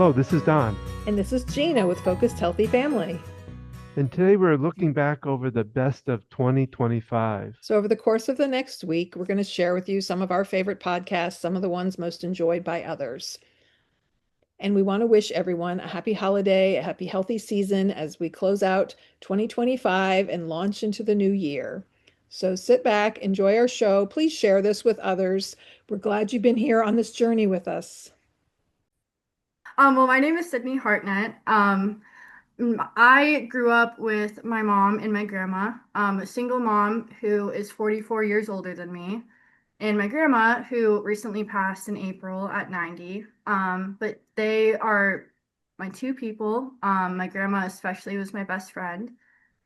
Hello, this is Don, And this is Gina with Focused Healthy Family. and today we're looking back over the best of 2025. So, over the course of the next week, we're going to share with you some of our favorite podcasts, some of the ones most enjoyed by others. And we want to wish everyone a happy holiday, a happy, healthy season as we close out 2025 and launch into the new year. So, sit back, enjoy our show. Please share this with others. We're glad you've been here on this journey with us. Well, my name is Sydney Hartnett. I grew up with my mom and my grandma, a single mom who is 44 years older than me, and my grandma who recently passed in April at 90. But they are my two people. My grandma especially was my best friend,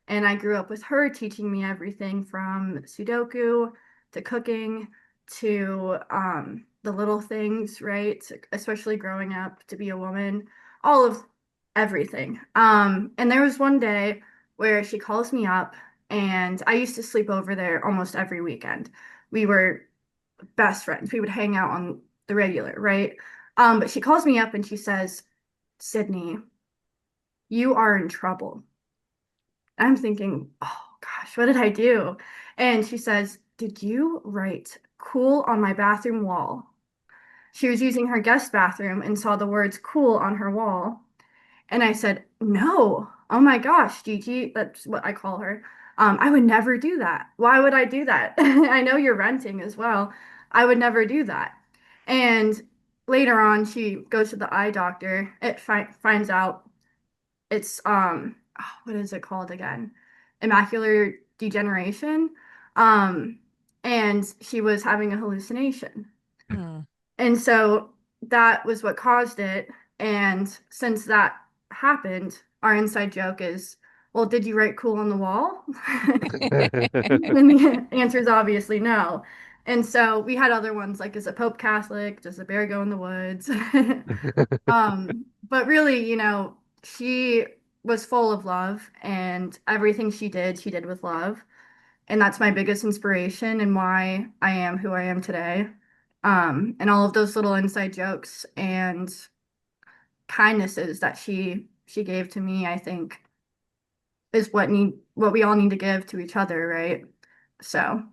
and I grew up with her teaching me everything from Sudoku to cooking to the little things, right? Especially growing up to be a woman, all of everything. And there was one day where she calls me up, and I used to sleep over there almost every weekend. We were best friends. We would hang out on the regular, right? But she calls me up and she says, Sydney, you are in trouble. I'm thinking, oh gosh, what did I do? And she says, did you write cool on my bathroom wall? She was using her guest bathroom and saw the words cool on her wall. And I said, no. Oh my gosh, Gigi, that's what I call her. I would never do that. Why would I do that? I know you're renting as well. I would never do that. And later on, she goes to the eye doctor. It finds out it's what is it called again? Macular degeneration. Um, and she was having a hallucination. Hmm. And so that was what caused it. And since that happened, our inside joke is, well, did you write cool on the wall? And the answer is obviously no. And so we had other ones like, is a Pope Catholic? Does the bear go in the woods? But really, she was full of love, and everything she did with love. And that's my biggest inspiration and why I am who I am today. And all of those little inside jokes and kindnesses that she gave to me, I think, is what we all need to give to each other, right? So,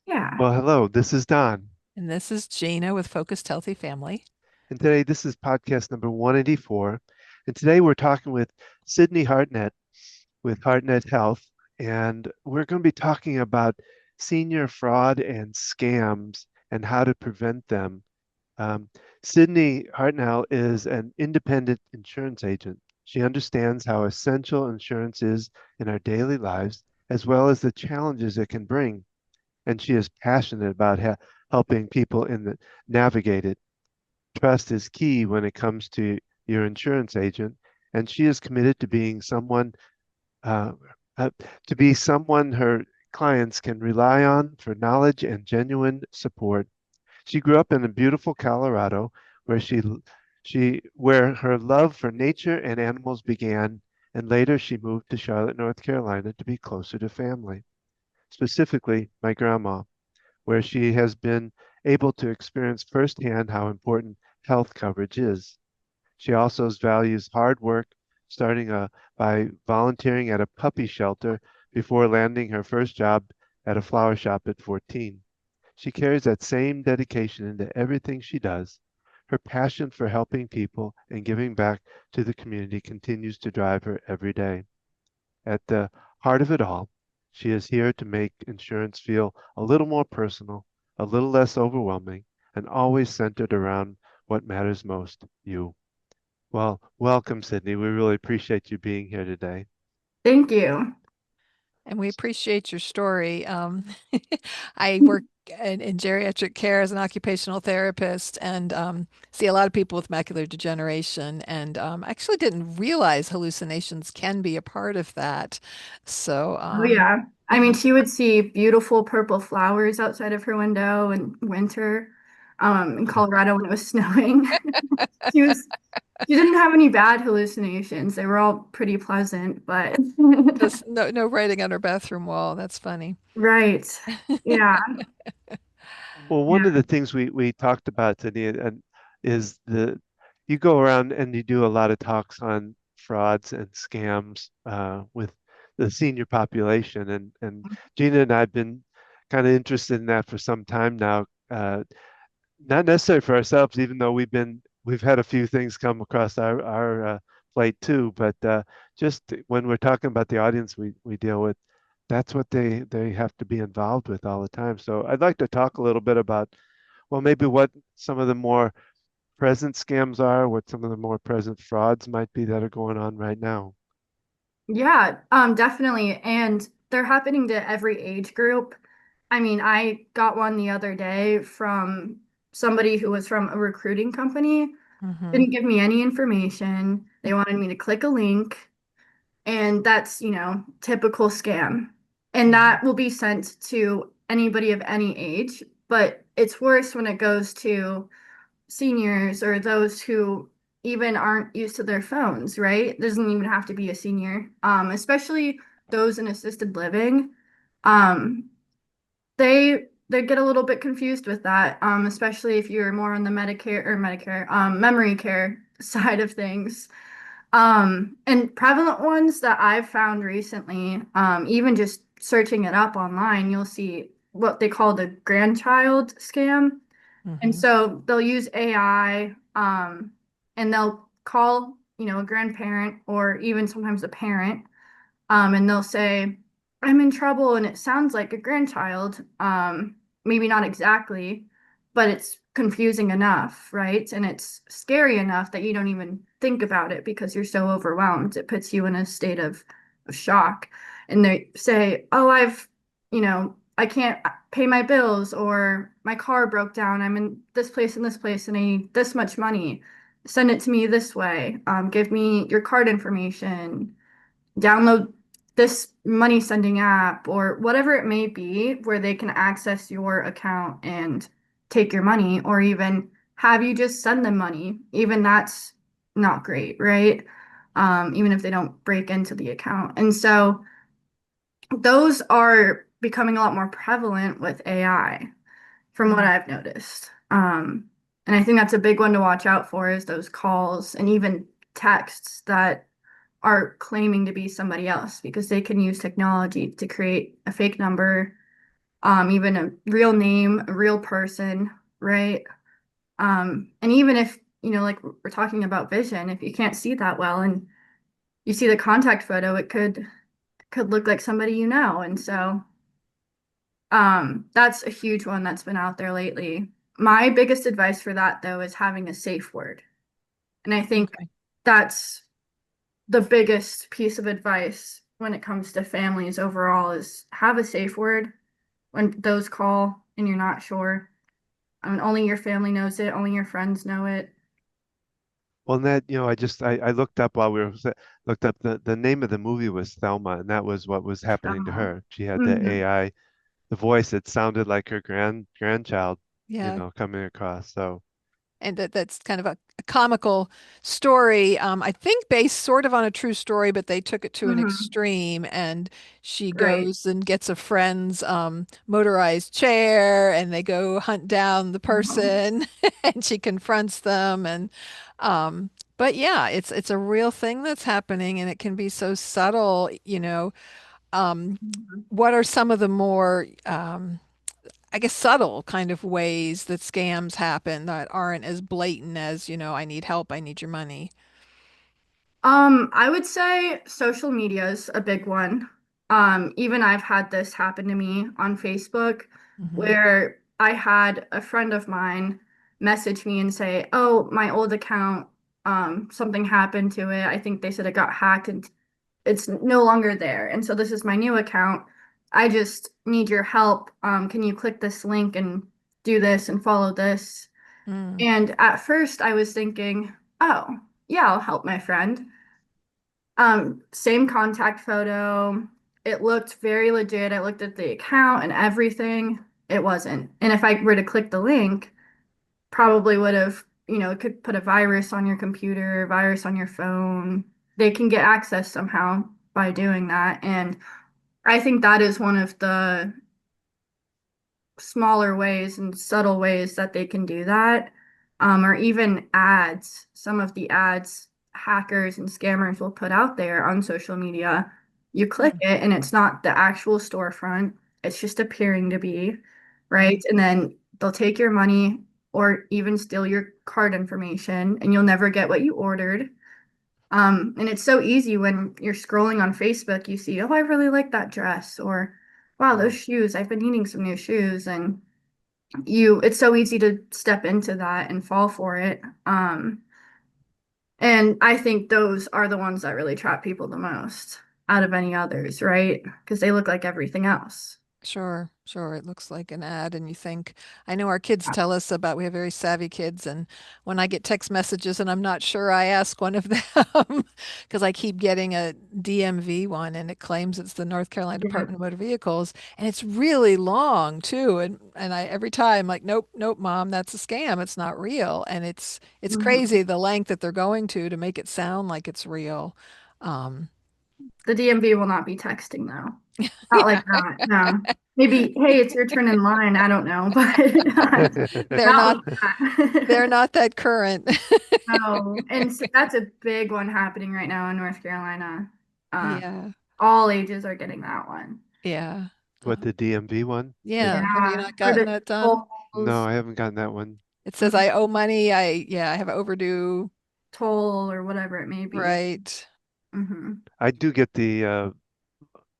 yeah. Well, hello, this is Don, And this is Gina with Focused Healthy Family. and today this is podcast number 184. And today we're talking with Sydney Hartnett with Hartnett Health, and we're going to be talking about senior fraud and scams and how to prevent them. Um, Sydney Hartnell is an independent insurance agent. She understands how essential insurance is in our daily lives, as well as the challenges it can bring. And she is passionate about helping people navigate it. Trust is key when it comes to your insurance agent, and she is committed to being uh, someone her clients can rely on for knowledge and genuine support. She grew up in a beautiful Colorado where where her love for nature and animals began, and later she moved to Charlotte, North Carolina to be closer to family, specifically my grandma, where she has been able to experience firsthand how important health coverage is. She also values hard work, starting by volunteering at a puppy shelter before landing her first job at a flower shop at 14. She carries that same dedication into everything she does. Her passion for helping people and giving back to the community continues to drive her every day. At the heart of it all, she is here to make insurance feel a little more personal, a little less overwhelming, and always centered around what matters most, you. Well, welcome, Sydney. We really appreciate you being here today. Thank you. And we appreciate your story. I work in geriatric care as an occupational therapist and see a lot of people with macular degeneration. And I actually didn't realize hallucinations can be a part of that. So, Oh, yeah. I mean, she would see beautiful purple flowers outside of her window in winter, in Colorado when it was snowing. She was She didn't have any bad hallucinations. They were all pretty pleasant, but just no writing on her bathroom wall. That's funny. right. Yeah. Well, one of Yeah. the things we talked about today is you go around and you do a lot of talks on frauds and scams with the senior population, and Gina and I've been kind of interested in that for some time now. Not necessarily for ourselves, even though we've had a few things come across our plate too. But just when we're talking about the audience we deal with, that's what they have to be involved with all the time. So I'd like to talk a little bit about, well, maybe what some of the more present scams are, what some of the more present frauds might be that are going on right now. Yeah, definitely. And they're happening to every age group. I mean, I got one the other day from somebody who was from a recruiting company, Hmm. didn't give me any information. They wanted me to click a link, and that's, typical scam. And that will be sent to anybody of any age, but it's worse when it goes to seniors or those who even aren't used to their phones, right? It doesn't even have to be a senior. Especially those in assisted living. Um, they get a little bit confused with that, especially if you're more on the Medicare, memory care side of things. And prevalent ones that I've found recently, even just searching it up online, you'll see what they call the grandchild scam. And Hmm. so they'll use AI, and they'll call, a grandparent or even sometimes a parent, and they'll say, I'm in trouble, and it sounds like a grandchild. Maybe not exactly, but it's confusing enough, right? And it's scary enough that you don't even think about it because you're so overwhelmed. It puts you in a state of shock. And they say, oh, I can't pay my bills, or my car broke down. I'm in this place, and I need this much money. Send it to me this way. Give me your card information, download this money sending app, or whatever it may be, where they can access your account and take your money, or even have you just send them money. Even that's not great, right? Even if they don't break into the account. And so those are becoming a lot more prevalent with AI, from what I've noticed. And I think that's a big one to watch out for, is those calls and even texts that are claiming to be somebody else, because they can use technology to create a fake number, even a real name, a real person, right? And even if, like we're talking about vision, if you can't see that well and you see the contact photo, it could look like somebody you know. And so that's a huge one that's been out there lately. My biggest advice for that, though, is having a safe word. And I think Okay. that's the biggest piece of advice when it comes to families overall, is have a safe word when those call and you're not sure. I mean, only your family knows it, only your friends know it. Well, and that, I looked up while looked up the name of the movie was Thelma, and that was what was happening to her. She had the Mhm. AI, the voice that sounded like her grandchild, Yeah. coming across. So, And that's kind of a comical story. I think based sort of on a true story, but they took it to an Mhm. extreme. And she Right. goes and gets a friend's motorized chair, and they go hunt down the Mhm. person, and she confronts them. And but yeah, it's a real thing that's happening, and it can be so subtle. Um, Mhm. what are some of the more I guess subtle kind of ways that scams happen that aren't as blatant as, I need help, I need your money. I would say social media is a big one. Even I've had this happen to me on Facebook, Hmm. where I had a friend of mine message me and say, "Oh, my old account, something happened to it. I think they said it got hacked and it's no longer there. And so this is my new account. I just need your help. Can you click this link and do this and follow this?" Mm. And at first I was thinking, "Oh, yeah, I'll help my friend." Same contact photo. It looked very legit. I looked at the account and everything. It wasn't. And if I were to click the link, probably would have, it could put a virus on your computer, virus on your phone. They can get access somehow by doing that. And I think that is one of the smaller ways and subtle ways that they can do that. or even ads. Some of the ads hackers and scammers will put out there on social media. You click it and it's not the actual storefront. It's just appearing to be, right? And then they'll take your money or even steal your card information and you'll never get what you ordered. And it's so easy when you're scrolling on Facebook, you see, oh, I really like that dress, or wow, those shoes, I've been needing some new shoes. And it's so easy to step into that and fall for it. And I think those are the ones that really trap people the most out of any others, right? Because they look like everything else. Sure, sure. It looks like an ad, and you think, I know our kids tell us about, we have very savvy kids, and when I get text messages and I'm not sure, I ask one of them because I keep getting a DMV one and it claims it's the North Carolina Yeah. Department of Motor Vehicles, and it's really long too. And I every time like, nope, nope, mom, that's a scam. It's not real. And it's Mhm. crazy the length that they're going to make it sound like it's real. Um, The DMV will not be texting though. Not like yeah, that. No. Maybe, hey, it's your turn in line. I don't know, but they're not not like that. they're not that current. No, and so that's a big one happening right now in North Carolina. Um, Yeah. all ages are getting that one. Yeah. What, the DMV one? The Yeah. Have you Yeah, not for gotten the that done? No, tolls, I haven't gotten that one. It says mhm, I owe money. I have overdue. toll or whatever it may be. Right. Hmm. I do get the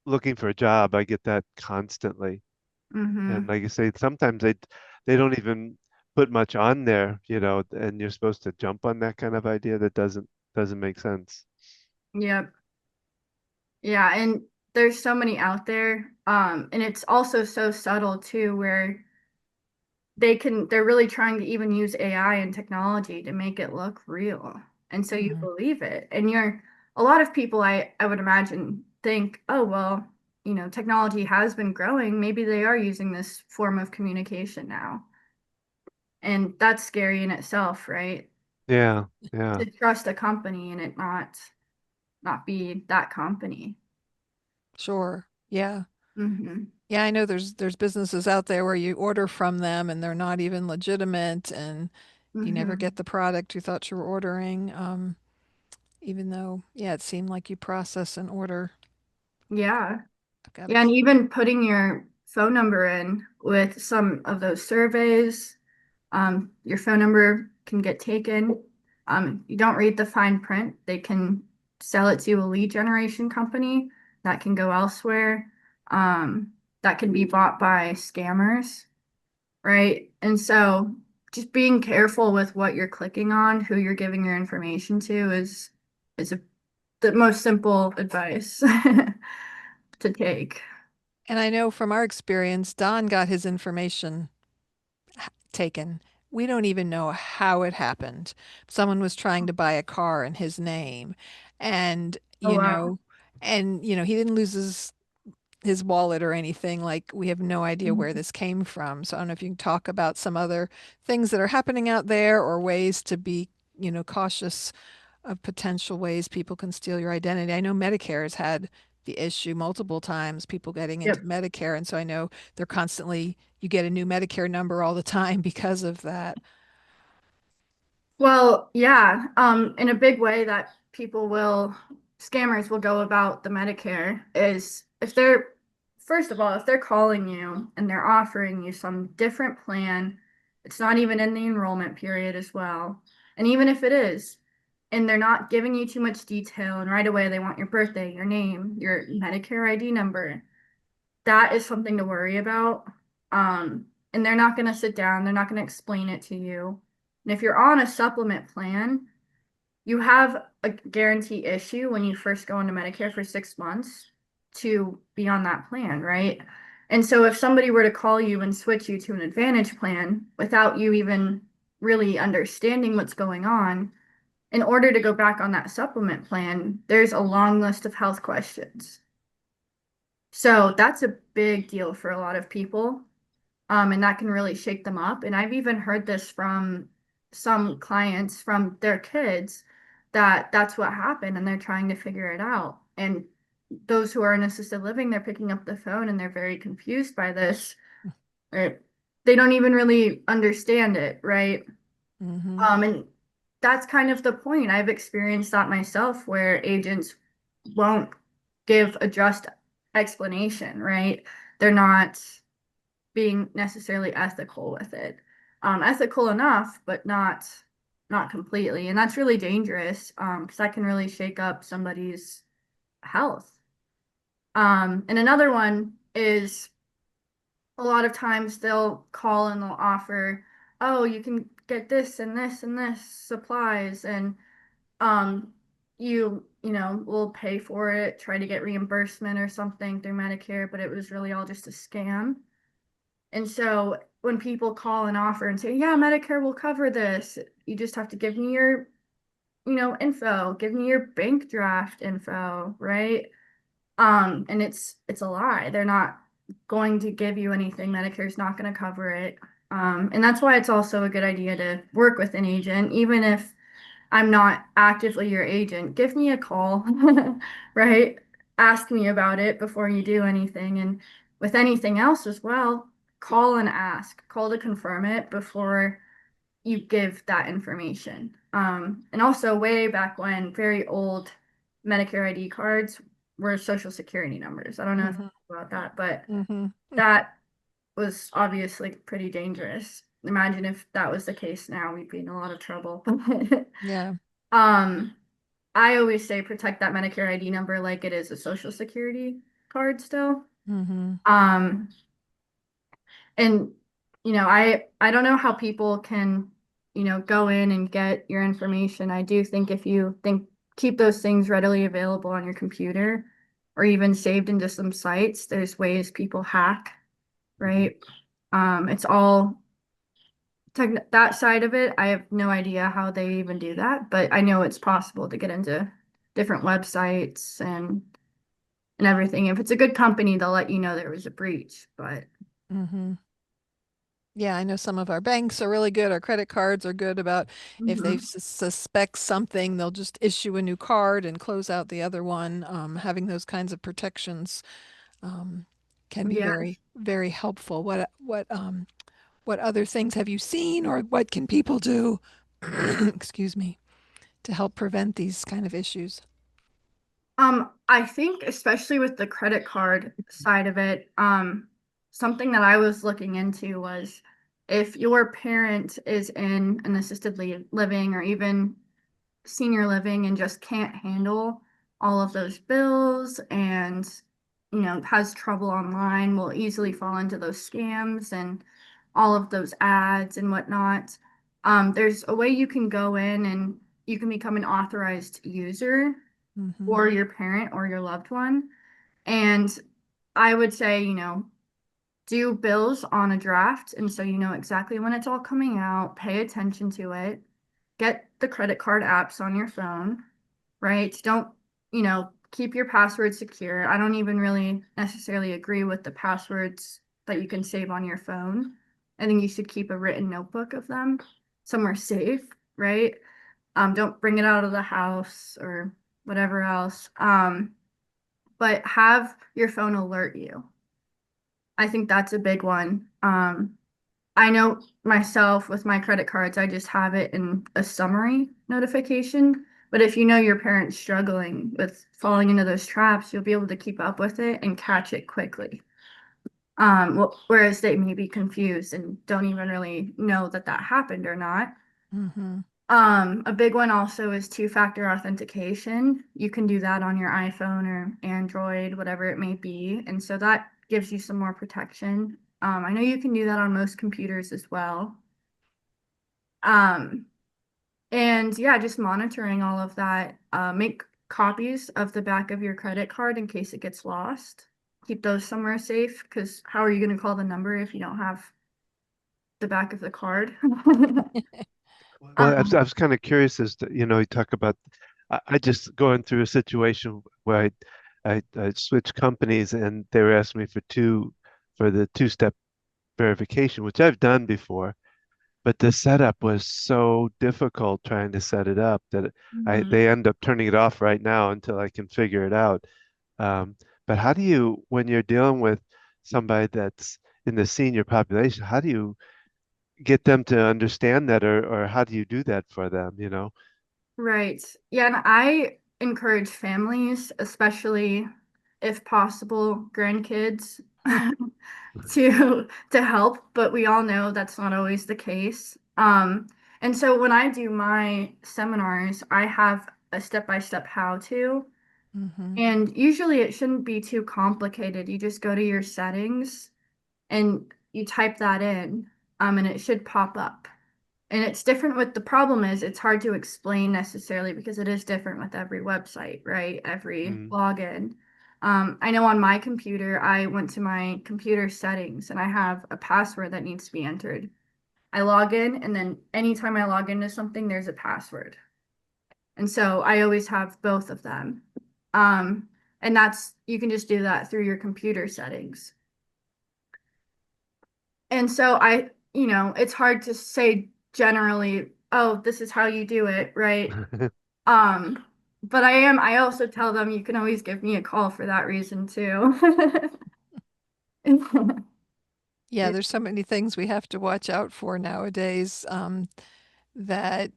looking for a job. I get that constantly. And Hmm. like you say, sometimes they don't even put much on there, and you're supposed to jump on that kind of idea that doesn't make sense. Yep. Yeah, and there's so many out there. And it's also so subtle too, where they're really trying to even use AI and technology to make it look real. And so you Mhm. believe it. And a lot of people I would imagine think, oh, well, technology has been growing. Maybe they are using this form of communication now. And that's scary in itself, right? Yeah, yeah. To trust a company and it not be that company. Sure. Yeah. Hmm. Yeah, I know there's businesses out there where you order from them and they're not even legitimate and you never Hmm. get the product you thought you were ordering. Even though, yeah, it seemed like you process an order. Yeah. I've got a Yeah, and even putting your phone number in with some of those surveys, your phone number can get taken. You don't read the fine print, they can sell it to a lead generation company that can go elsewhere, um, that can be bought by scammers, right? And so just being careful with what you're clicking on, who you're giving your information to is the most simple advice to take. And I know from our experience, Don got his information taken. We don't even know how it happened. Someone was trying to buy a car in his name and, Oh wow. he didn't lose his wallet or anything. Like we have no idea where Mhm. this came from. So I don't know if you can talk about some other things that are happening out there or ways to be, cautious of potential ways people can steal your identity. I know Medicare has had the issue multiple times, people getting into Yep. Medicare. And so I know they're constantly, you get a new Medicare number all the time because of that. Well, yeah, in a big way that scammers will go about the Medicare is first of all, if they're calling you and they're offering you some different plan, it's not even in the enrollment period as well. And even if it is, and they're not giving you too much detail, and right away they want your birthday, your name, your Medicare ID number, that is something to worry about. And they're not going to sit down, they're not going to explain it to you. And if you're on a supplement plan, you have a guarantee issue when you first go into Medicare for 6 months to be on that plan, right? And so if somebody were to call you and switch you to an Advantage plan without you even really understanding what's going on, in order to go back on that supplement plan, there's a long list of health questions. So that's a big deal for a lot of people. And that can really shake them up. And I've even heard this from some clients from their kids that that's what happened and they're trying to figure it out. And those who are in assisted living, they're picking up the phone and they're very confused by this. Or they don't even really understand it, right? Mm-hmm. And that's kind of the point. I've experienced that myself where agents won't give a just explanation, right? They're not being necessarily ethical with it. Ethical enough, but not completely. And that's really dangerous, because that can really shake up somebody's health. And another one is a lot of times they'll call and they'll offer, oh, you can get this and this and this supplies, and um you know will pay for it, try to get reimbursement or something through Medicare, but it was really all just a scam. And so when people call and offer and say, yeah, Medicare will cover this, you just have to give me your, info, give me your bank draft info, right? And it's a lie. They're not going to give you anything. Medicare's not going to cover it. And that's why it's also a good idea to work with an agent, even if I'm not actively your agent. Give me a call, right? Ask me about it before you do anything. And with anything else as well, call and ask. Call to confirm it before you give that information. And also, way back when, very old Medicare ID cards were social security numbers. I don't know if you Mm-hmm. know about that, but Mm-hmm. that was obviously pretty dangerous. Imagine if that was the case now, we'd be in a lot of trouble. Yeah. um, I always say protect that Medicare ID number like it is a social security card still. Mm-hmm. Um, and I don't know how people can, go in and get your information. I do think if you think keep those things readily available on your computer or even saved into some sites, there's ways people hack, Mhm. right? It's all that side of it. I have no idea how they even do that, but I know it's possible to get into different websites and everything. If it's a good company, they'll let you know there was a breach, but Mm-hmm. Yeah, I know some of our banks are really good. Our credit cards are good about if they mhm. suspect something, they'll just issue a new card and close out the other one. Having those kinds of protections um, can be Yeah. very, very helpful. What other things have you seen, or what can people do, excuse me, to help prevent these kind of issues? I think especially with the credit card side of it, something that I was looking into was if your parent is in an assisted living or even senior living and just can't handle all of those bills and has trouble online, will easily fall into those scams and all of those ads and whatnot. There's a way you can go in and you can become an authorized user Mm-hmm. or your parent or your loved one. And I would say, do bills on a draft. And so you know exactly when it's all coming out, pay attention to it, get the credit card apps on your phone, right? Don't, keep your password secure. I don't even really necessarily agree with the passwords that you can save on your phone. I think you should keep a written notebook of them somewhere safe, right? Don't bring it out of the house or whatever else. But have your phone alert you. I think that's a big one. I know myself with my credit cards, I just have it in a summary notification. But if you know your parent's struggling with falling into those traps, you'll be able to keep up with it and catch it quickly. Whereas they may be confused and don't even really know that that happened or not. Mm-hmm. A big one also is two-factor authentication. You can do that on your iPhone or Android, whatever it may be. And so that gives you some more protection. I know you can do that on most computers as well. Um, and yeah, just monitoring all of that. Make copies of the back of your credit card in case it gets lost. Keep those somewhere safe because how are you going to call the number if you don't have the back of the card? Well, I Um, was kind of curious as to, you talk about, I just going through a situation where I switched companies and they were asking me for the two-step verification, which I've done before, but the setup was so difficult trying to set it up that mhm. they end up turning it off right now until I can figure it out. Um, but how do you, when you're dealing with somebody that's in the senior population, how do you get them to understand that, or how do you do that for them, you know? Right. Yeah, and I encourage families, especially if possible, grandkids, to help, but we all know that's not always the case. And so when I do my seminars, I have a step-by-step how-to, Mm-hmm. and usually it shouldn't be too complicated. You just go to your settings and you type that in, and it should pop up. And it's different with the problem is it's hard to explain necessarily because it is different with every website, right? Every Mm. login. I know on my computer, I went to my computer settings and I have a password that needs to be entered. I log in, and then anytime I log into something, there's a password. And so I always have both of them. Um, and that's, you can just do that through your computer settings. And so it's hard to say generally, oh, this is how you do it, right? Um, but I also tell them you can always give me a call for that reason too. Yeah, there's so many things we have to watch out for nowadays, that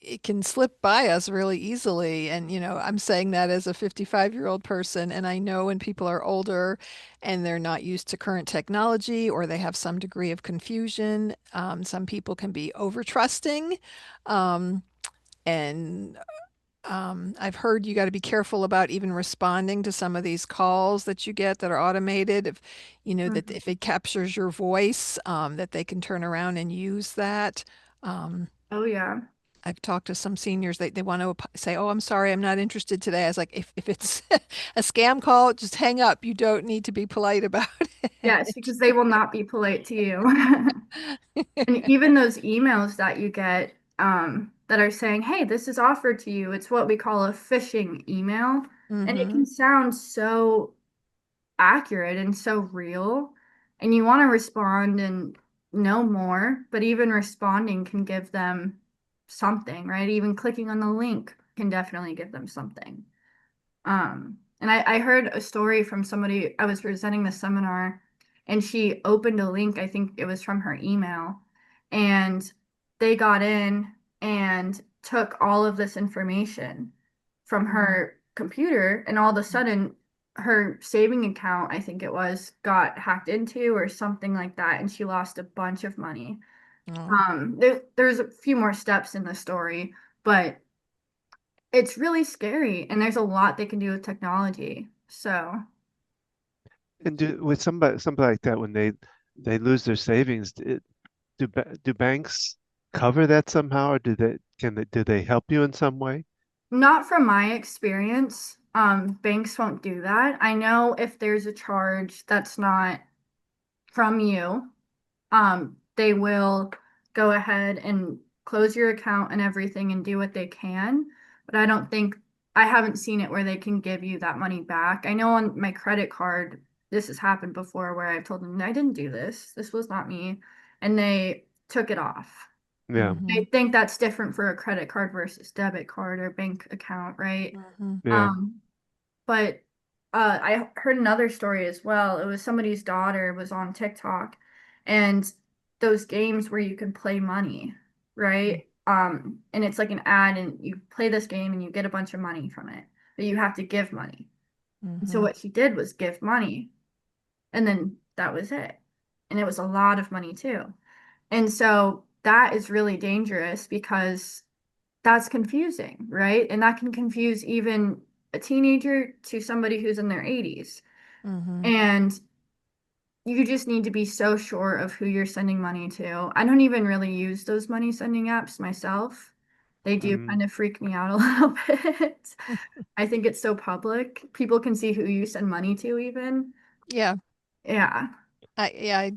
it can slip by us really easily. And, I'm saying that as a 55-year-old person, and I know when people are older and they're not used to current technology or they have some degree of confusion, some people can be over trusting. Um, and I've heard you got to be careful about even responding to some of these calls that you get that are automated. If that Mhm. if it captures your voice, that they can turn around and use that. Um, Oh yeah. I've talked to some seniors. They want to say, "Oh, I'm sorry, I'm not interested today." I was like, "If it's a scam call, just hang up. You don't need to be polite about Yes, it." because they will not be polite to you. And even those emails that you get that are saying, "Hey, this is offered to you," it's what we call a phishing email. And it Mm-hmm. can sound so accurate and so real. And you want to respond and know more, but even responding can give them something, right? Even clicking on the link can definitely give them something. And I heard a story from somebody, I was presenting the seminar, and she opened a link, I think it was from her email, and they got in and took all of this information from her computer, and all of a sudden her saving account, I think it was, got hacked into or something like that, and she lost a bunch of money. Oh. There's a few more steps in the story, but it's really scary, and there's a lot they can do with technology. So, And with somebody like that, when they lose their savings, do banks cover that somehow, or do they help you in some way? not from my experience. Banks won't do that. I know if there's a charge that's not from you, they will go ahead and close your account and everything and do what they can. But I haven't seen it where they can give you that money back. I know on my credit card, this has happened before where I've told them, I didn't do this. This was not me. And they took it off. Yeah, Mm-hmm. I think that's different for a credit card versus debit card or bank account, right? Mm-hmm. yeah. Um, but I heard another story as well. It was somebody's daughter was on TikTok, and those games where you can play money, right? And it's like an ad, and you play this game and you get a bunch of money from it, but you have to give money. And so Mm-hmm. what she did was give money, and then that was it. And it was a lot of money too. And so that is really dangerous because that's confusing, right? And that can confuse even a teenager to somebody who's in their 80s. Mm-hmm. And you just need to be so sure of who you're sending money to. I don't even really use those money sending apps myself. They do Mm. kind of freak me out a little bit. I think it's so public. People can see who you send money to, even. Yeah. Yeah.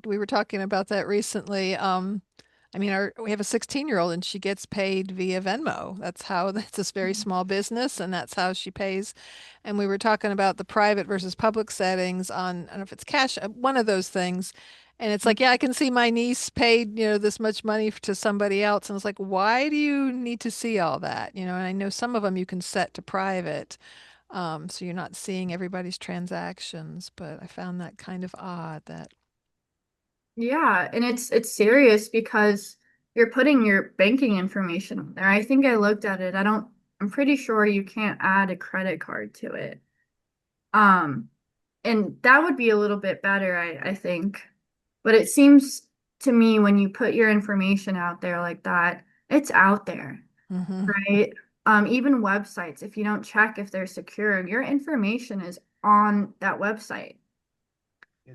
We were talking about that recently. I mean, we have a 16-year-old and she gets paid via Venmo. That's how that's this very small business, and that's how she pays. And we were talking about the private versus public settings on, I don't know if it's cash, one of those things. And it's like, yeah, I can see my niece paid, this much money to somebody else. And it's like, why do you need to see all that? And I know some of them you can set to private. So you're not seeing everybody's transactions, but I found that kind of odd that Yeah, and it's serious because you're putting your banking information on there. I think I looked at it. I'm pretty sure you can't add a credit card to it. Um, and that would be a little bit better, I think. But it seems to me when you put your information out there like that, it's out there, Mm-hmm. right? Even websites, if you don't check if they're secure, your information is on that website.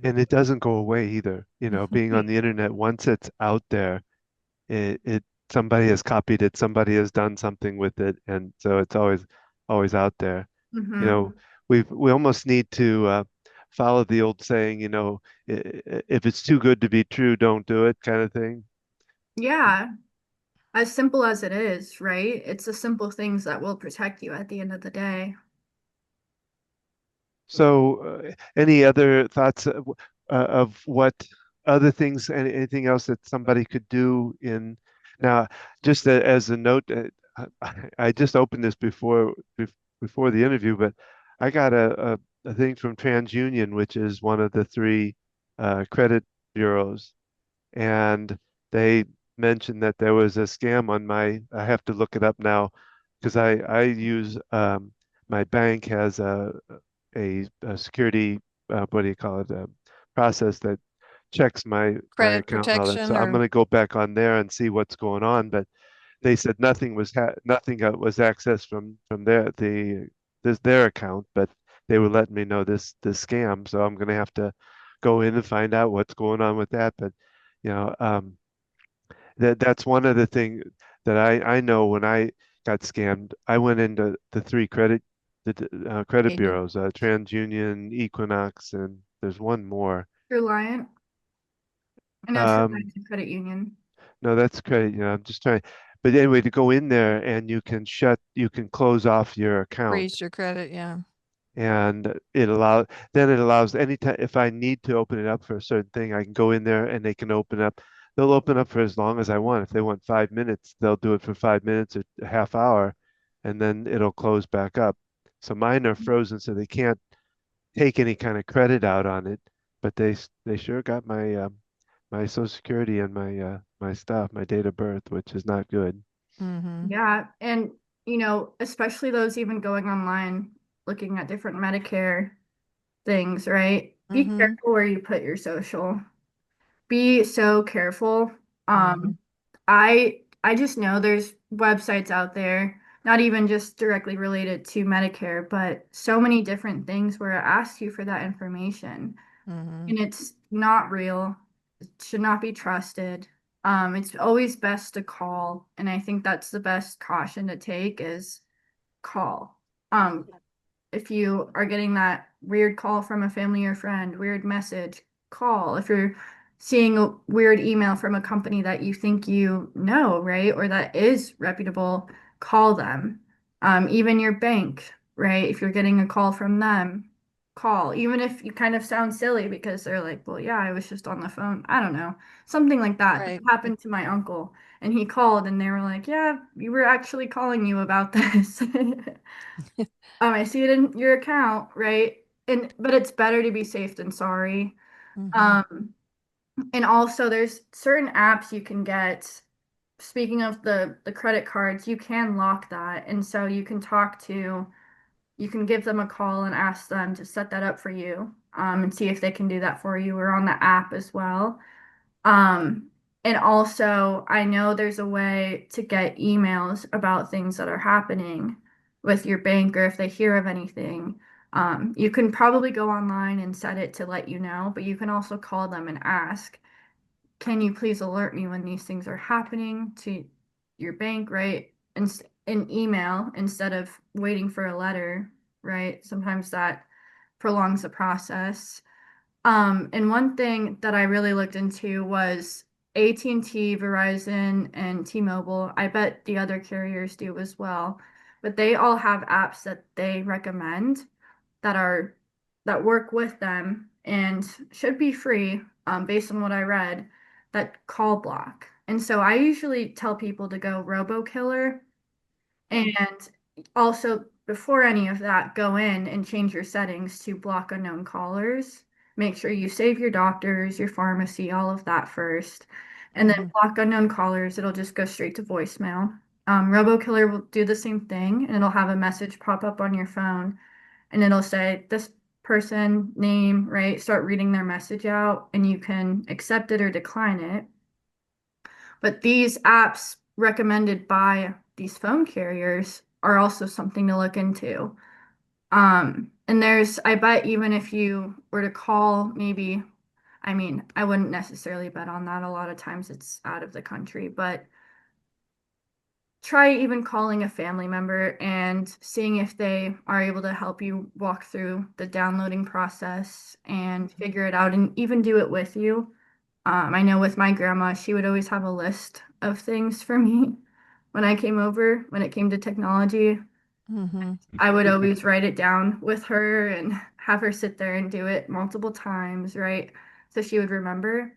And it doesn't go away either. You know, being on the internet, once it's out there, it somebody has copied it, somebody has done something with it, and so it's always out there. You Hmm. know, we almost need to follow the old saying, you know, if it's too good to be true, don't do it, kind of thing. Yeah, as simple as it is, right? It's the simple things that will protect you at the end of the day. So, any other thoughts of what other things, anything else that somebody could do in now? Just as a note, I just opened this before the interview, but I got a thing from TransUnion, which is one of the three credit bureaus, and they mentioned that there was a scam on my. I have to look it up now because I use my bank has a security what do you call it process that checks my Credit account and all that. So protection I'm or going to go back on there and see what's going on. But they said nothing was accessed from their account, but they were letting me know this scam. So I'm going to have to go in and find out what's going on with that. But you know, that's one of the things that I know when I got scammed. I went into the three credit agent. bureaus, TransUnion, Equinox, and there's one more. Reliant. I know Um, Reliant's a credit union. no, that's credit. You know, I'm just trying. But anyway, to go in there and you can close off your account, Freeze your credit, yeah. and it allows anytime if I need to open it up for a certain thing, I can go in there and they can open up. They'll open up for as long as I want. If they want 5 minutes, they'll do it for 5 minutes or a half hour, and then it'll close back up. So mine are frozen, so they can't take any kind of credit out on it. But they sure got my Social Security and my stuff, my date of birth, which is not good. Mm-hmm. Yeah, and especially those even going online looking at different Medicare things, right? Be Mm-hmm. careful where you put your social. Be so careful. Mm-hmm. I just know there's websites out there, not even just directly related to Medicare, but so many different things where it asks you for that information. Mm-hmm. And it's not real. It should not be trusted. It's always best to call, and I think that's the best caution to take is call. If you are getting that weird call from a family or friend, weird message, call. If you're seeing a weird email from a company that you think you know, right, or that is reputable, call them. Even your bank, right? If you're getting a call from them, call. Even if you kind of sound silly because they're like, well, yeah, I was just on the phone. I don't know. Something like that. That Right. happened to my uncle. And he called and they were like, yeah, we were actually calling you about this. I see it in your account, right? And but it's better to be safe than sorry. Mm-hmm. Um, and also there's certain apps you can get. Speaking of the credit cards, you can lock that. And so you can give them a call and ask them to set that up for you, and see if they can do that for you or on the app as well. Um, and also, I know there's a way to get emails about things that are happening with your bank or if they hear of anything. You can probably go online and set it to let you know, but you can also call them and ask, can you please alert me when these things are happening to your bank, right? And an email instead of waiting for a letter, right? Sometimes that prolongs the process. And one thing that I really looked into was AT&T, Verizon, and T-Mobile. I bet the other carriers do as well, but they all have apps that they recommend that are that work with them and should be free, based on what I read, that call block. And so I usually tell people to go RoboKiller and also before any of that, go in and change your settings to block unknown callers make sure you save your doctors, your pharmacy, all of that first. And then Mm-hmm. block unknown callers. It'll just go straight to voicemail. RoboKiller will do the same thing, and it'll have a message pop up on your phone, and it'll say this person name, right? Start reading their message out, and you can accept it or decline it. But these apps recommended by these phone carriers are also something to look into. And I bet even if you were to call, maybe, I mean, I wouldn't necessarily bet on that. A lot of times it's out of the country, but try even calling a family member and seeing if they are able to help you walk through the downloading process and figure it out and even do it with you. I know with my grandma, she would always have a list of things for me when I came over, when it came to technology. Mm-hmm. I would always write it down with her and have her sit there and do it multiple times, right? So she would remember.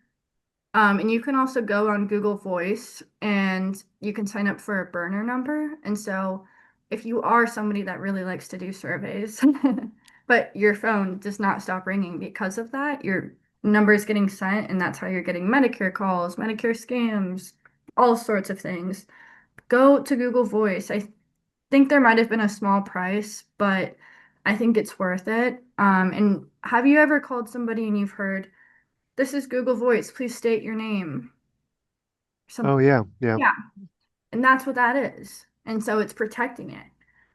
And you can also go on Google Voice and you can sign up for a burner number. And so if you are somebody that really likes to do surveys, but your phone does not stop ringing because of that, your number is getting sent, and that's how you're getting Medicare calls, Medicare scams, all sorts of things. Go to Google Voice. I think there might have been a small price, but I think it's worth it. And have you ever called somebody and you've heard, this is Google Voice, please state your name? Oh, Some, yeah, yeah. yeah, and that's what that is. And so it's protecting it.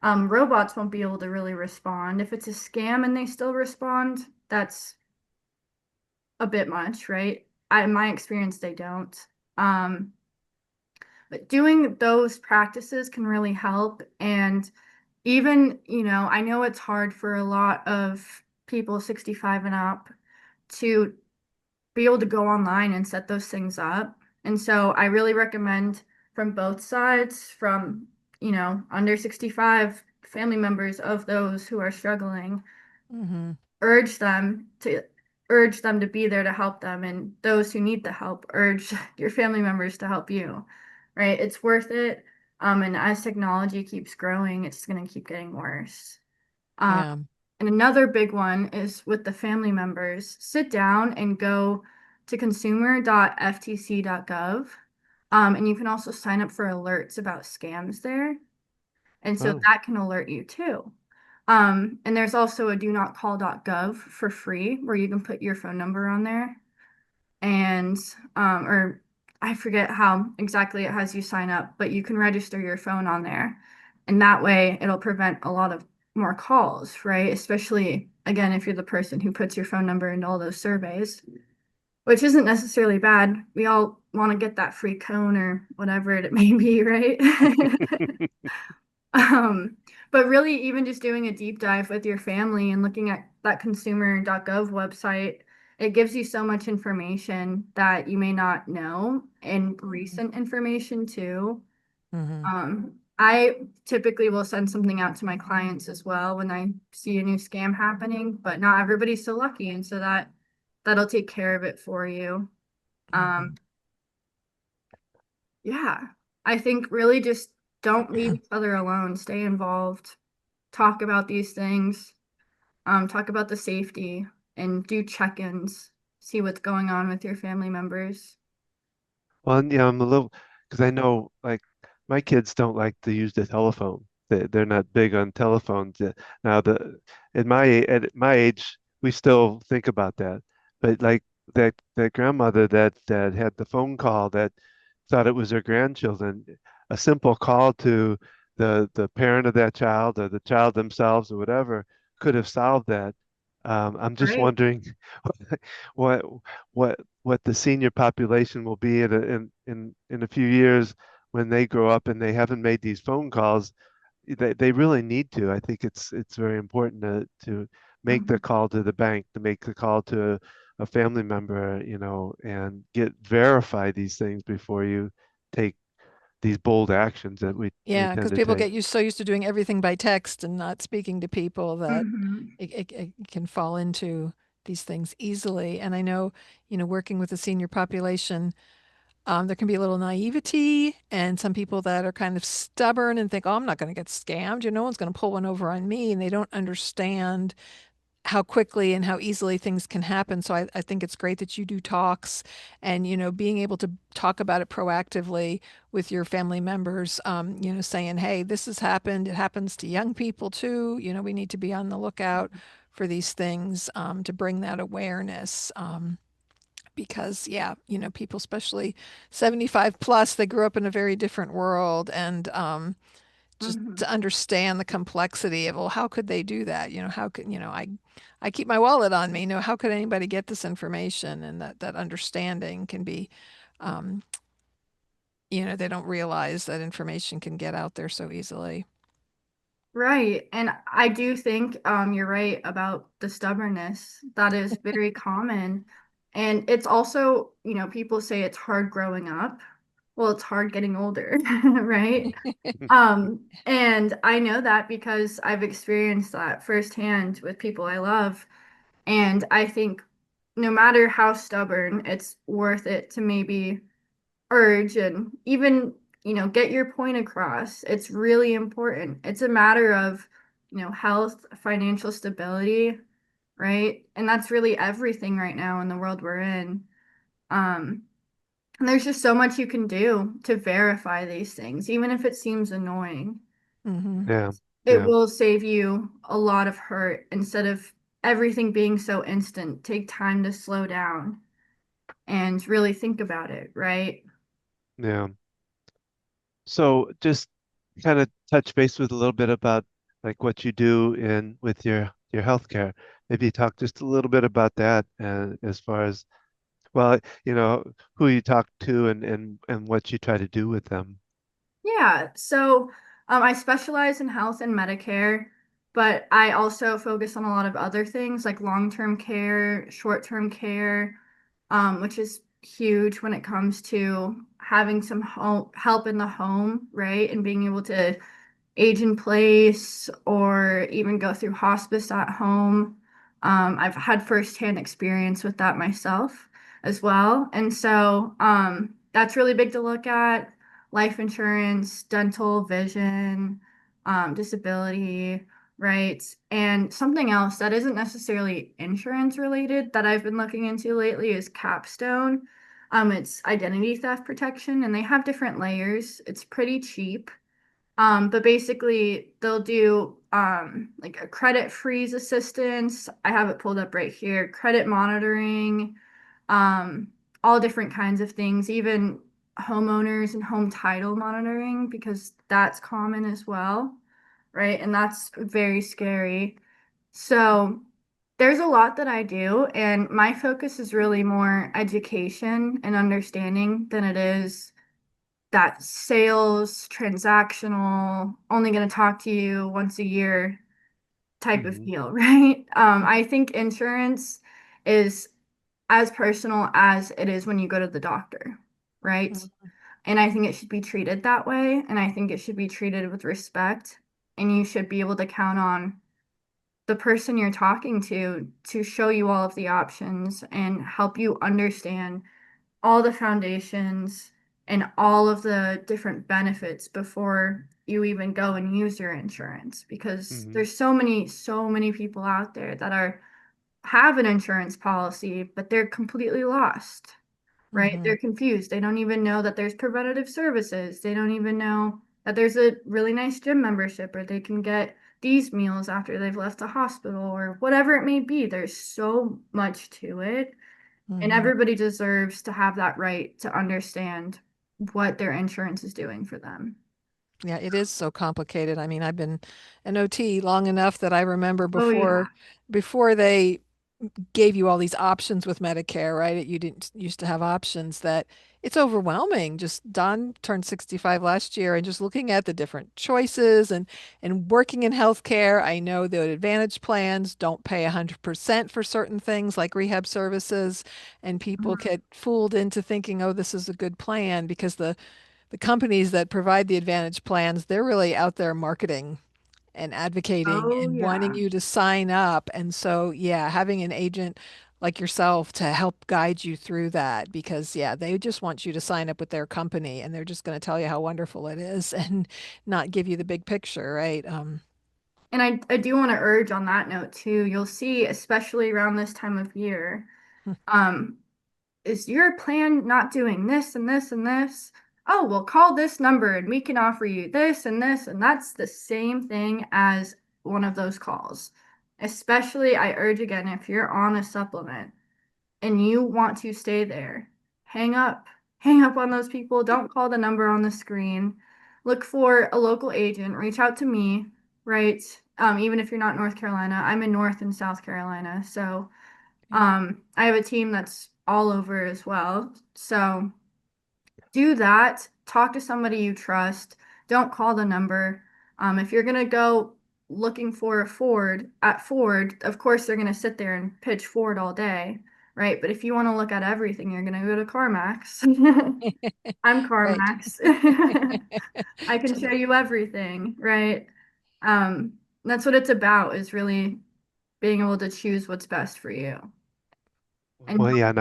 Robots won't be able to really respond. If it's a scam and they still respond, that's a bit much, right? In my experience, they don't. Um, but doing those practices can really help. And even, I know it's hard for a lot of people 65 and up to be able to go online and set those things up. And so I really recommend from both sides, from, under 65 family members of those who are struggling, Mm-hmm. urge them to urge them to be there to help them, and those who need the help, urge your family members to help you. Right? It's worth it. And as technology keeps growing, it's going to keep getting worse. Um, Yeah. and another big one is with the family members, sit down and go to consumer.ftc.gov. And you can also sign up for alerts about scams there. And so Oh, that can alert you too. And there's also a do not call.gov for free where you can put your phone number on there. And, or I forget how exactly it has you sign up, but you can register your phone on there. And that way it'll prevent a lot of more calls, right? Especially, again, if you're the person who puts your phone number into all those surveys, which isn't necessarily bad. We all want to get that free cone or whatever it may be, right? Um, but really, even just doing a deep dive with your family and looking at that consumer.gov website, it gives you so much information that you may not know, and recent information too. Mm-hmm. I typically will send something out to my clients as well when I see a new scam happening, but not everybody's so lucky, and so that'll take care of it for you. Mm-hmm. Um, yeah, I think really just don't leave each other alone. Stay involved. Talk about these things, talk about the safety, and do check-ins, see what's going on with your family members. well, yeah, I'm a little because I know like my kids don't like to use the telephone. They're not big on telephones. Now, at my age, we still think about that. But like that grandmother that had the phone call that thought it was her grandchildren, a simple call to the parent of that child or the child themselves or whatever could have solved that. I'm just Right. wondering what what the senior population will be in a few years when they grow up and they haven't made these phone calls. They really need to. I think it's very important to make the Mhm. call to the bank, to make the call to a family member, and verify these things before you take these bold actions that we Yeah, tend because to people take. get so used to doing everything by text and not speaking to people that Mhm. it can fall into these things easily. And I know, working with the senior population, there can be a little naivety and some people that are kind of stubborn and think, oh, I'm not going to get scammed. No one's going to pull one over on me. And they don't understand how quickly and how easily things can happen. So I think it's great that you do talks and, being able to talk about it proactively with your family members, saying, hey, this has happened. It happens to young people too. We need to be on the lookout for these things, to bring that awareness. Because yeah, people, especially 75 plus, they grew up in a very different world. And just Mhm. to understand the complexity of, well, how could they do that? How could, I keep my wallet on me, how could anybody get this information? And that understanding can be, um, they don't realize that information can get out there so easily. Right. And I do think you're right about the stubbornness. That is very common. And it's also, people say it's hard growing up. Well, it's hard getting older, right? And I know that because I've experienced that firsthand with people I love. And I think no matter how stubborn, it's worth it to maybe urge and even, get your point across. It's really important. It's a matter of, health, financial stability, right? And that's really everything right now in the world we're in. Um, and there's just so much you can do to verify these things, even if it seems annoying. Hmm. Yeah, It yeah, will save you a lot of hurt instead of everything being so instant. Take time to slow down and really think about it, right? yeah. So just kind of touch base with a little bit about like what you do in with your healthcare. Maybe talk just a little bit about that, and as far as, well, who you talk to and what you try to do with them. Yeah, so I specialize in health and Medicare, but I also focus on a lot of other things like long-term care, short-term care, which is huge when it comes to having some home help in the home, right? And being able to age in place or even go through hospice at home. I've had firsthand experience with that myself as well. And so that's really big to look at. Life insurance, dental, vision, disability, right? And something else that isn't necessarily insurance related that I've been looking into lately is Capstone. It's identity theft protection, and they have different layers. It's pretty cheap. But basically they'll do like a credit freeze assistance. I have it pulled up right here, credit monitoring, um, all different kinds of things, even homeowners and home title monitoring, because that's common as well, right? And that's very scary. So there's a lot that I do, and my focus is really more education and understanding than it is that sales, transactional, only going to talk to you once a year type of Hmm. deal, right? I think insurance is as personal as it is when you go to the doctor, right? And I think it should be treated that way. And I think it should be treated with respect. And you should be able to count on the person you're talking to show you all of the options and help you understand all the foundations and all of the different benefits before you even go and use your insurance because Hmm. there's so many people out there that are have an insurance policy but they're completely lost, right? Hmm. They're confused. They don't even know that there's preventative services. They don't even know that there's a really nice gym membership or they can get these meals after they've left the hospital or whatever it may be. There's so much to it. And Hmm. everybody deserves to have that right to understand what their insurance is doing for them. Yeah, it is so complicated. I mean, I've been an OT long enough that I remember Oh, yeah. before they gave you all these options with Medicare, right? You didn't used to have options that it's overwhelming. Just Don turned 65 last year and just looking at the different choices and working in healthcare, I know the Advantage plans don't pay 100% for certain things like rehab services, and people Mhm. get fooled into thinking, "Oh, this is a good plan," because the companies that provide the Advantage plans, they're really out there marketing and advocating Oh, and wanting yeah. you to sign up. And so, yeah, having an agent like yourself to help guide you through that because, yeah, they just want you to sign up with their company and they're just going to tell you how wonderful it is and not give you the big picture, right? And I do want to urge on that note too. You'll see, especially around this time of year, um, is your plan not doing this and this and this? Oh, well, call this number and we can offer you this and this. And that's the same thing as one of those calls. Especially, I urge again, if you're on a supplement and you want to stay there, hang up. Hang up on those people. Don't call the number on the screen. Look for a local agent. Reach out to me, right? Even if you're not North Carolina, I'm in North and South Carolina. So I have a team that's all over as well. So do that. Talk to somebody you trust. Don't call the number. If you're gonna go looking for a Ford at Ford, of course they're gonna sit there and pitch Ford all day, right? But if you want to look at everything, you're gonna go to CarMax. I'm Right. CarMax. I can show you everything, right? Um, that's what it's about, is really being able to choose what's best for you. And Well, yeah, and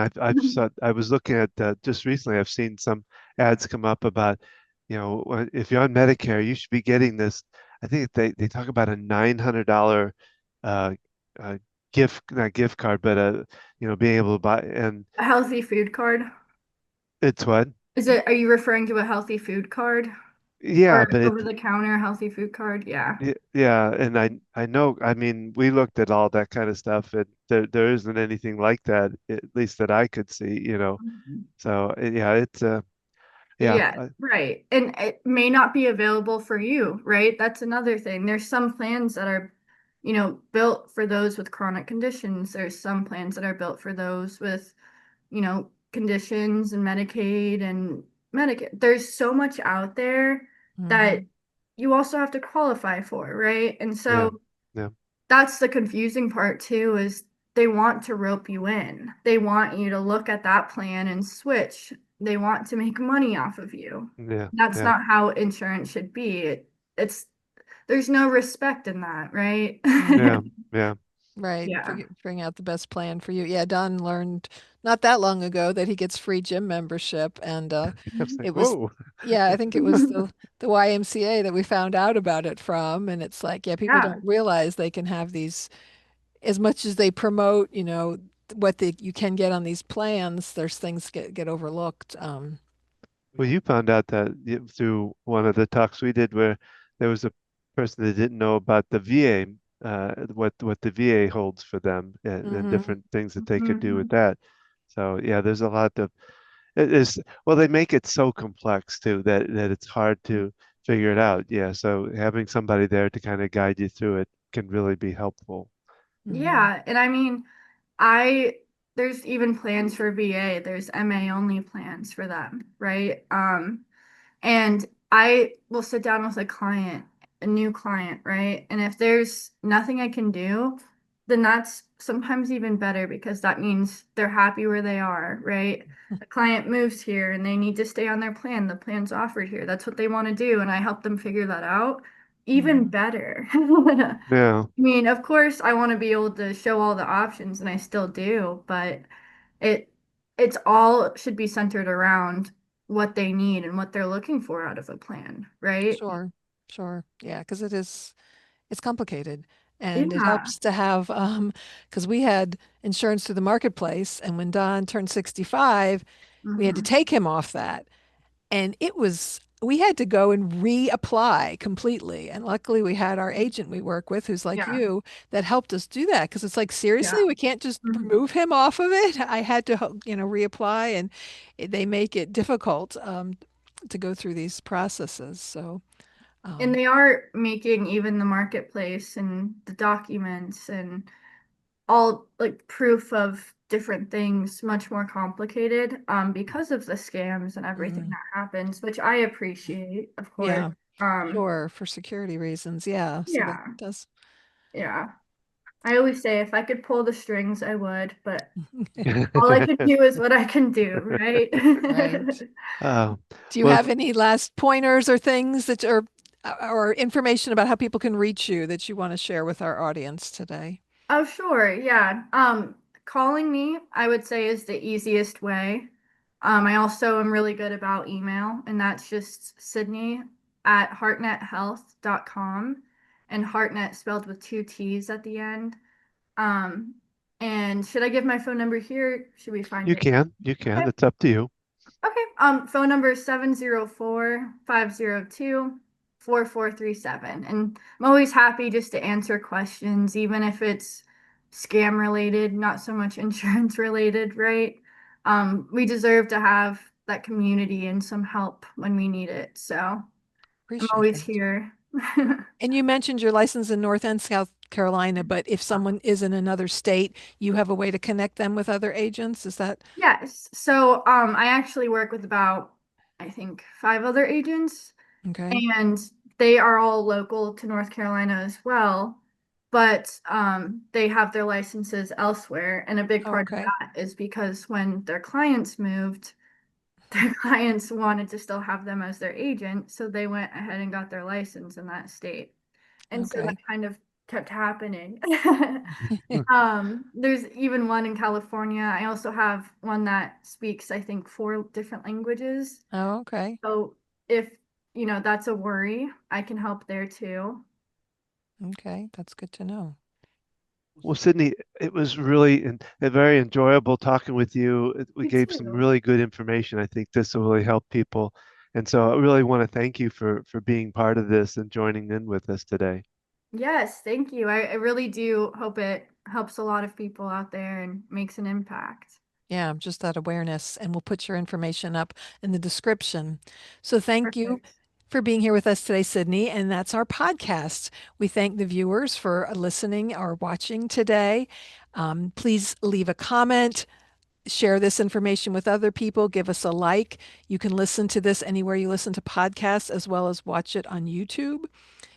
I was looking at just recently. I've seen some ads come up about, if you're on Medicare, you should be getting this. I think they talk about a $900 uh, uh, not gift card, but being able to buy, and a healthy food card. it's what? Are you referring to a healthy food card Yeah, or but over the counter healthy food card? Yeah. yeah, and I know. I mean, we looked at all that kind of stuff, and there isn't anything like that, at least that I could see. Mhm. So yeah, it's yeah. Yeah, right. And it may not be available for you, right? That's another thing. There's some plans that are, built for those with chronic conditions. There's some plans that are built for those with, conditions and Medicaid and Medicare. There's so much out there that Mhm. you also have to qualify for, right? And Yeah, so yeah, that's the confusing part too, is they want to rope you in. They want you to look at that plan and switch. They want to make money off of you. yeah, That's yeah, not how insurance should be. It's there's no respect in that, right? yeah, yeah. Right. Yeah. Bring out the best plan for you. Yeah, Don learned not that long ago that he gets free gym membership, and I was like, it was, whoa. yeah, I think it was the YMCA that we found out about it from, and it's like, yeah, people Yeah. don't realize they can have these, as much as they promote, what you can get on these plans, there's things get overlooked. Well, you found out that through one of the talks we did, where there was a person that didn't know about the VA, what the VA holds for them, and Hmm. different things that they could do with Mhm. that. So yeah, there's a lot of it is. Well, they make it so complex too that it's hard to figure it out. Yeah, so having somebody there to kind of guide you through it can really be helpful. Hmm. Yeah, and I mean, I there's even plans for VA. There's MA only plans for them, right? And I will sit down with a new client, right? And if there's nothing I can do, then that's sometimes even better, because that means they're happy where they are, right? A client moves here and they need to stay on their plan. The plan's offered here. That's what they want to do. And I help them figure that out. Even Hmm. better. Yeah. I mean, of course, I want to be able to show all the options, and I still do, but it it's all should be centered around what they need and what they're looking for out of a plan, right? Sure, sure. Yeah, because it's complicated. And it Yeah. helps to have, because we had insurance through the marketplace, and when Don turned 65, we had to Hmm. take him off that. And we had to go and reapply completely. And luckily, we had our agent we work with, who's like Yeah. you, that helped us do that. Because it's like, Yeah. seriously, we can't just Mhm. remove him off of it. I had to, reapply, and they make it difficult to go through these processes. So, And um, they are making even the marketplace and the documents and all like proof of different things much more complicated, because of the scams and everything mhm. that happens, which I appreciate, of course. Yeah, Um, sure, for security reasons. Yeah, so that yeah, does. yeah. I always say if I could pull the strings, I would, but all I can do is what I can do, right? Right. Oh, Do you well, have any last pointers or things that are or information about how people can reach you that you want to share with our audience today? Oh, sure. Yeah. Calling me, I would say, is the easiest way. I also am really good about email, and that's just Sydney at hartnetthealth.com. and Hartnett spelled with 2 T's at the end. And should I give my phone number here? Should we find You it? can. Okay. It's up to you. Okay. Phone number is 704-502-4437. And I'm always happy just to answer questions, even if it's scam related, not so much insurance related, right? We deserve to have that community and some help when we need it. So I'm Appreciate always that. here. And you mentioned your license in North and South Carolina, but if someone is in another state, you have a way to connect them with other agents. Is that Yes. So I actually work with about, I think, 5 other agents, okay? and they are all local to North Carolina as well, but they have their licenses elsewhere. And a big Oh, part of okay. that is because when their clients moved, their clients wanted to still have them as their agent, so they went ahead and got their license in that state. And so that Okay. kind of kept happening. There's even one in California. I also have one that speaks, I think, 4 different languages. Oh, okay. So if, that's a worry, I can help there too. Okay. That's good to know. Well, Sydney, it was really very enjoyable talking with you. We Me gave some too. really good information. I think this will really help people. And so I really want to thank you for being part of this and joining in with us today. Yes, thank you. I really do hope it helps a lot of people out there and makes an impact. Yeah, just that awareness. And we'll put your information up in the description. So thank you Perfect. for being here with us today, Sydney. And that's our podcast. We thank the viewers for listening or watching today. Please leave a comment, share this information with other people, give us a like. You can listen to this anywhere you listen to podcasts as well as watch it on YouTube.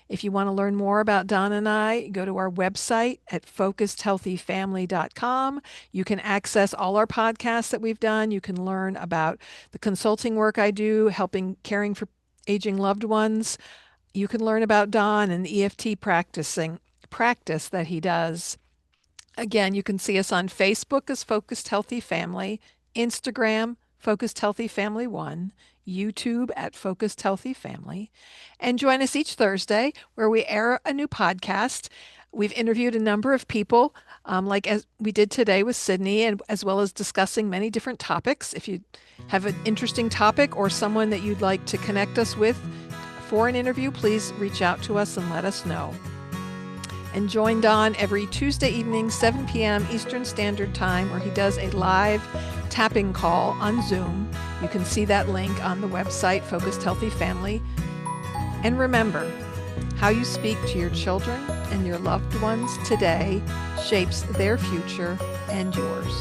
If you want to learn more about Don and I, go to our website at focusedhealthyfamily.com. You can access all our podcasts that we've done. You can learn about the consulting work I do, helping caring for aging loved ones. You can learn about Don and the EFT practice that he does. Again, you can see us on Facebook as Focused Healthy Family, Instagram, Focused Healthy Family 1, YouTube at Focused Healthy Family, and join us each Thursday where we air a new podcast. We've interviewed a number of people, like as we did today with Sydney, and as well as discussing many different topics. If you have an interesting topic or someone that you'd like to connect us with for an interview, please reach out to us and let us know. And join Don every Tuesday evening, 7 p.m. Eastern Standard Time, where he does a live tapping call on Zoom. You can see that link on the website, Focused Healthy Family. And remember, how you speak to your children and your loved ones today shapes their future and yours.